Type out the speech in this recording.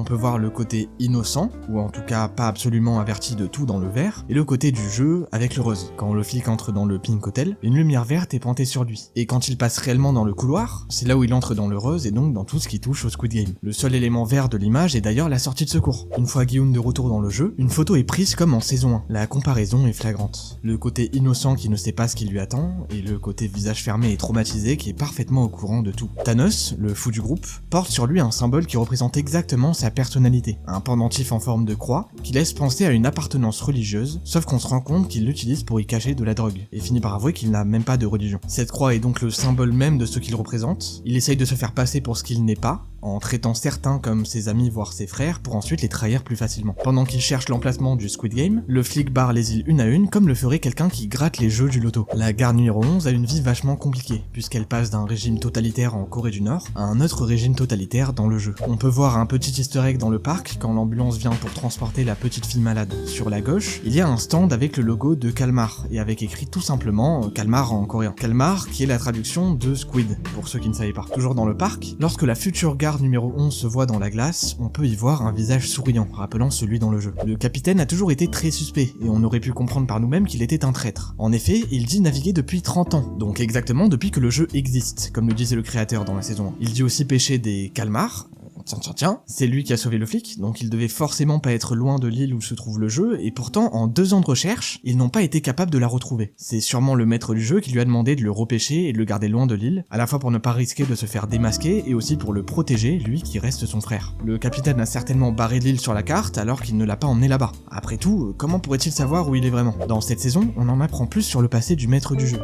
peut voir le côté innocent, ou en tout cas pas absolument averti de tout dans le vert, et le côté du jeu avec le rose. Quand le flic entre dans le Pink Hotel, une lumière verte est pointée sur lui. Et quand il passe réellement dans le couloir, c'est là où il entre dans le rose et donc dans tout ce qui touche au Squid Game. Le seul élément vert de l'image est d'ailleurs la sortie de secours. Une fois Gi-hun de retour dans le jeu, une photo est prise comme en saison 1. La comparaison est flagrante. Le côté innocent qui ne sait pas ce qui lui attend, et le côté visage fermé et traumatisé qui est parfaitement au courant de tout. Thanos, le fou du groupe, porte sur lui un symbole qui représente exactement sa personnalité. Un pendentif en forme de croix qui laisse penser à une appartenance religieuse, sauf qu'on se rend compte qu'il l'utilise pour y cacher de la drogue, et finit par avouer qu'il n'a même pas de religion. Cette croix est donc le symbole même de ce qu'il représente. Il essaye de se faire passer pour ce qu'il n'est pas, en traitant certains comme ses amis voire ses frères pour ensuite les trahir plus facilement. Pendant qu'il cherche l'emplacement du Squid Game, le flic barre les îles une à une comme le ferait quelqu'un qui gratte les jeux du loto. La garde numéro 11 a une vie vachement compliquée, puisqu'elle passe d'un régime totalitaire en Corée du Nord à un autre régime totalitaire dans le jeu. On peut voir un petit easter egg dans le parc quand l'ambulance vient pour transporter la petite fille malade. Sur la gauche, il y a un stand avec le logo de Calmar, et avec écrit tout simplement Calmar en coréen. Calmar qui est la traduction de Squid, pour ceux qui ne savaient pas. Toujours dans le parc, lorsque la future garde numéro 11 se voit dans la glace, on peut y voir un visage souriant, rappelant celui dans le jeu. Le capitaine a toujours été très suspect, et on aurait pu comprendre par nous-mêmes qu'il était un traître. En effet, il dit naviguer depuis 30 ans, donc exactement depuis que le jeu existe, comme le disait le créateur dans la saison 1. Il dit aussi pêcher des calmars. Tiens, c'est lui qui a sauvé le flic, donc il devait forcément pas être loin de l'île où se trouve le jeu, et pourtant, en 2 ans de recherche, ils n'ont pas été capables de la retrouver. C'est sûrement le maître du jeu qui lui a demandé de le repêcher et de le garder loin de l'île, à la fois pour ne pas risquer de se faire démasquer, et aussi pour le protéger, lui qui reste son frère. Le capitaine a certainement barré l'île sur la carte, alors qu'il ne l'a pas emmené là-bas. Après tout, comment pourrait-il savoir où il est vraiment? Dans cette saison, on en apprend plus sur le passé du maître du jeu.